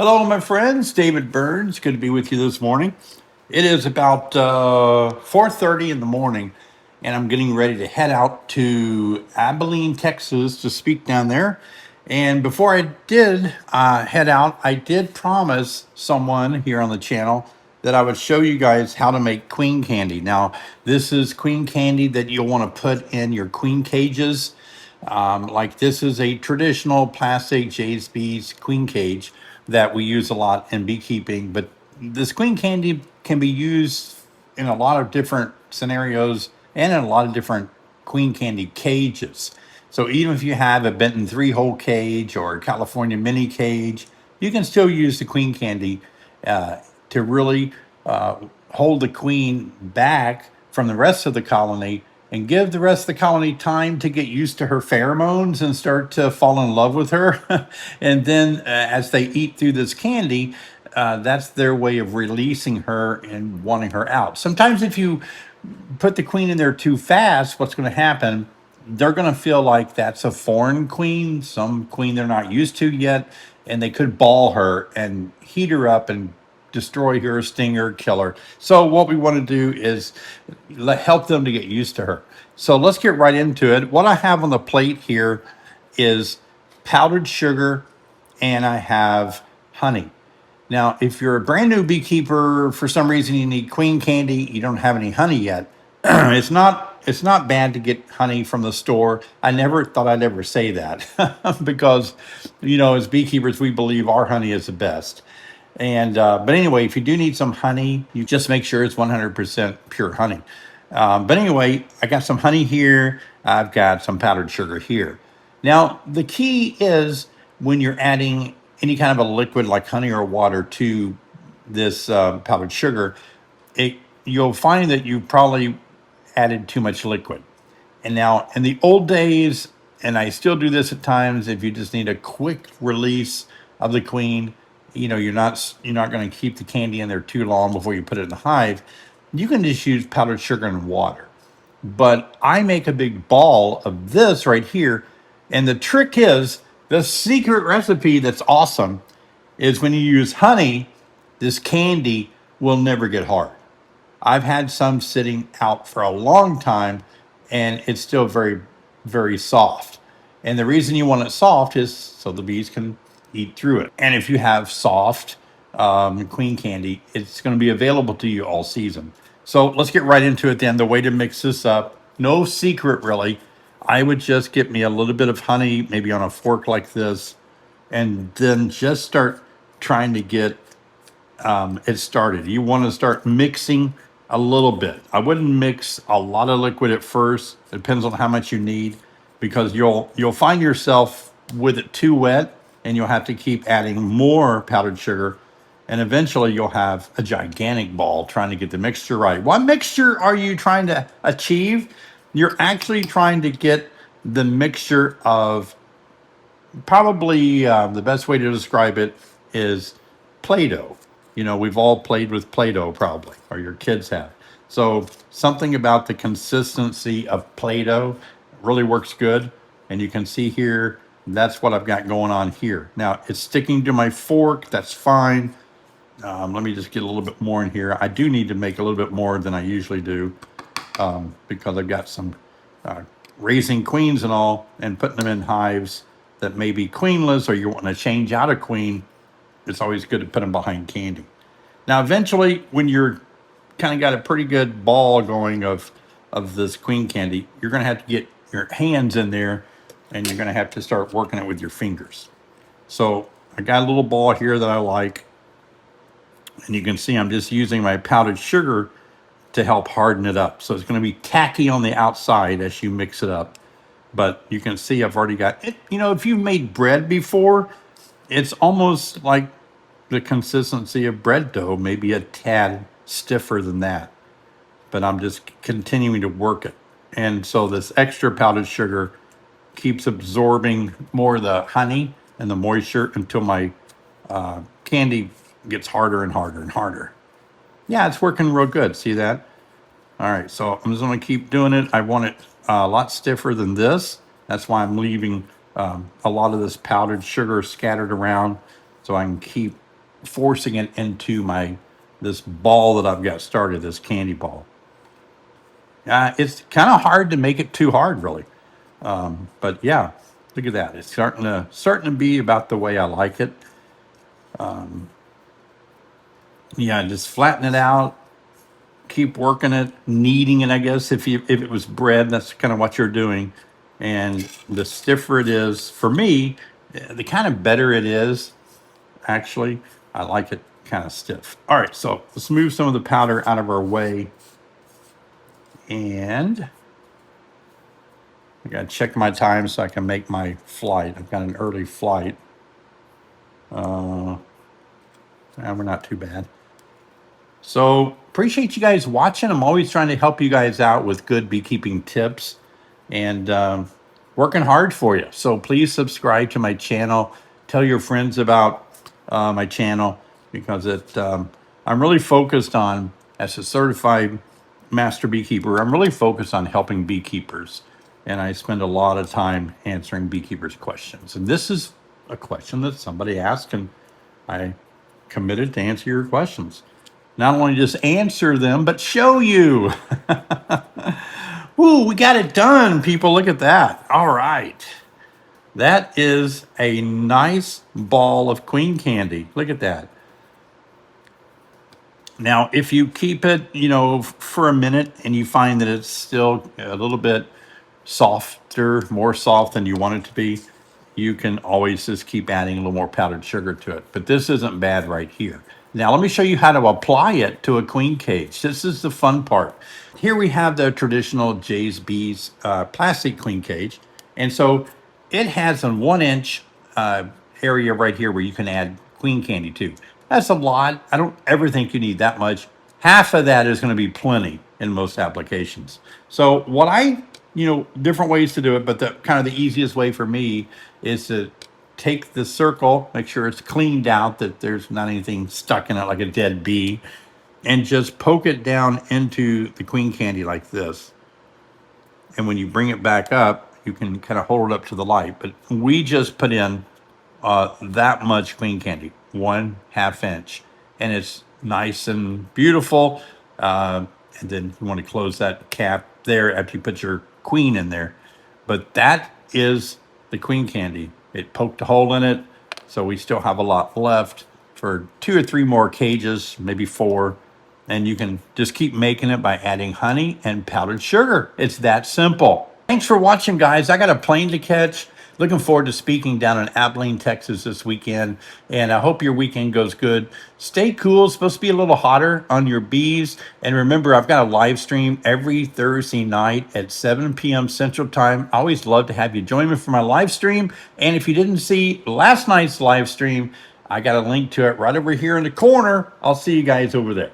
Hello, my friends. David Burns. Good to be with you this morning. It is about 4:30 in the morning, and I'm getting ready to head out to Abilene, Texas, to speak down there. And before I did head out, I did promise someone here on the channel that I would show you guys how to make queen candy. Now, this is queen candy that you'll want to put in your queen cages. Like this is a traditional plastic Jay's Bees queen cage that we use a lot in beekeeping, but this queen candy can be used in a lot of different scenarios and in a lot of different queen candy cages. So even if you have a Benton 3-hole cage or a California mini cage, you can still use the queen candy to really hold the queen back from the rest of the colony and give the rest of the colony time to get used to her pheromones and start to fall in love with her. And then as they eat through this candy, that's their way of releasing her and wanting her out. Sometimes if you put the queen in there too fast, what's going to happen? They're going to feel like that's a foreign queen, some queen they're not used to yet, and they could ball her and heat her up and destroy her, sting her, kill her. So what we want to do is help them to get used to her. So let's get right into it. What I have on the plate here is powdered sugar, and I have honey. Now, if you're a brand new beekeeper, for some reason you need queen candy, you don't have any honey yet, it's not bad to get honey from the store. I never thought I'd ever say that because, as beekeepers, we believe our honey is the best. And but anyway, if you do need some honey, you just make sure it's 100% pure honey. But anyway, I got some honey here. I've got some powdered sugar here. Now, the key is when you're adding any kind of a liquid like honey or water to this powdered sugar, you'll find that you probably added too much liquid. And now, in the old days, and I still do this at times, if you just need a quick release of the queen, you're not going to keep the candy in there too long before you put it in the hive. You can just use powdered sugar and water. But I make a big ball of this right here, and the trick is the secret recipe that's awesome is when you use honey, this candy will never get hard. I've had some sitting out for a long time and it's still very, very soft. And the reason you want it soft is so the bees can eat through it. And if you have soft queen candy, it's going to be available to you all season. So let's get right into it then. The way to mix this up, no secret really. I would just get me a little bit of honey, maybe on a fork like this, and then just start trying to get it started. You want to start mixing a little bit. I wouldn't mix a lot of liquid at first. It depends on how much you need, because you'll find yourself with it too wet, and you'll have to keep adding more powdered sugar, and eventually you'll have a gigantic ball trying to get the mixture right. What mixture are you trying to achieve? You're actually trying to get the mixture of probably the best way to describe it is Play-Doh. We've all played with Play-Doh probably, or your kids have. So something about the consistency of Play-Doh really works good. And you can see here, that's what I've got going on here. Now it's sticking to my fork. That's fine. Let me just get a little bit more in here. I do need to make a little bit more than I usually do because I've got some raising queens and all, and putting them in hives that may be queenless, or you want to change out a queen. It's always good to put them behind candy. Now, eventually, when you're kind of got a pretty good ball going of this queen candy, you're going to have to get your hands in there, and you're going to have to start working it with your fingers. So I got a little ball here that I like, and you can see I'm just using my powdered sugar to help harden it up. So it's going to be tacky on the outside as you mix it up. But you can see I've already got it. If you've made bread before, it's almost like the consistency of bread dough, maybe a tad stiffer than that. But I'm just continuing to work it. And so this extra powdered sugar keeps absorbing more of the honey and the moisture until my candy gets harder and harder and harder. Yeah, it's working real good. See that? All right, so I'm just going to keep doing it. I want it a lot stiffer than this. That's why I'm leaving a lot of this powdered sugar scattered around so I can keep forcing it into this ball that I've got started, this candy ball. It's kind of hard to make it too hard, really. But yeah, look at that. It's starting to be about the way I like it. Yeah, just flatten it out, keep working it, kneading it, I guess. If it was bread, that's kind of what you're doing. And the stiffer it is, for me, the kind of better it is, actually. I like it kind of stiff. All right, so let's move some of the powder out of our way. And I got to check my time so I can make my flight. I've got an early flight. We're not too bad. So appreciate you guys watching. I'm always trying to help you guys out with good beekeeping tips and working hard for you. So please subscribe to my channel. Tell your friends about my channel, because I'm really focused on, as a certified master beekeeper, I'm really focused on helping beekeepers. And I spend a lot of time answering beekeepers' questions. And this is a question that somebody asked, and I committed to answer your questions. Not only just answer them, but show you. Ooh, we got it done, people. Look at that. All right. That is a nice ball of queen candy. Look at that. Now, if you keep it, for a minute and you find that it's still a little bit softer, more soft than you want it to be, you can always just keep adding a little more powdered sugar to it. But this isn't bad right here. Now, let me show you how to apply it to a queen cage. This is the fun part. Here we have the traditional J's Bees plastic queen cage. And so it has a 1-inch area right here where you can add queen candy to. That's a lot. I don't ever think you need that much. Half of that is going to be plenty in most applications. So what different ways to do it, but the kind of the easiest way for me is to take the circle, make sure it's cleaned out, that there's not anything stuck in it like a dead bee, and just poke it down into the queen candy like this. And when you bring it back up, you can kind of hold it up to the light. But we just put in that much queen candy, 1/2 inch, and it's nice and beautiful. And then you want to close that cap there after you put your queen in there. But that is the queen candy. It poked a hole in it, so we still have a lot left for 2 or 3 more cages, maybe 4. And you can just keep making it by adding honey and powdered sugar. It's that simple. Thanks for watching, guys. I got a plane to catch. Looking forward to speaking down in Abilene, Texas this weekend. And I hope your weekend goes good. Stay cool. It's supposed to be a little hotter on your bees. And remember, I've got a live stream every Thursday night at 7 p.m. Central Time. I always love to have you join me for my live stream. And if you didn't see last night's live stream, I got a link to it right over here in the corner. I'll see you guys over there.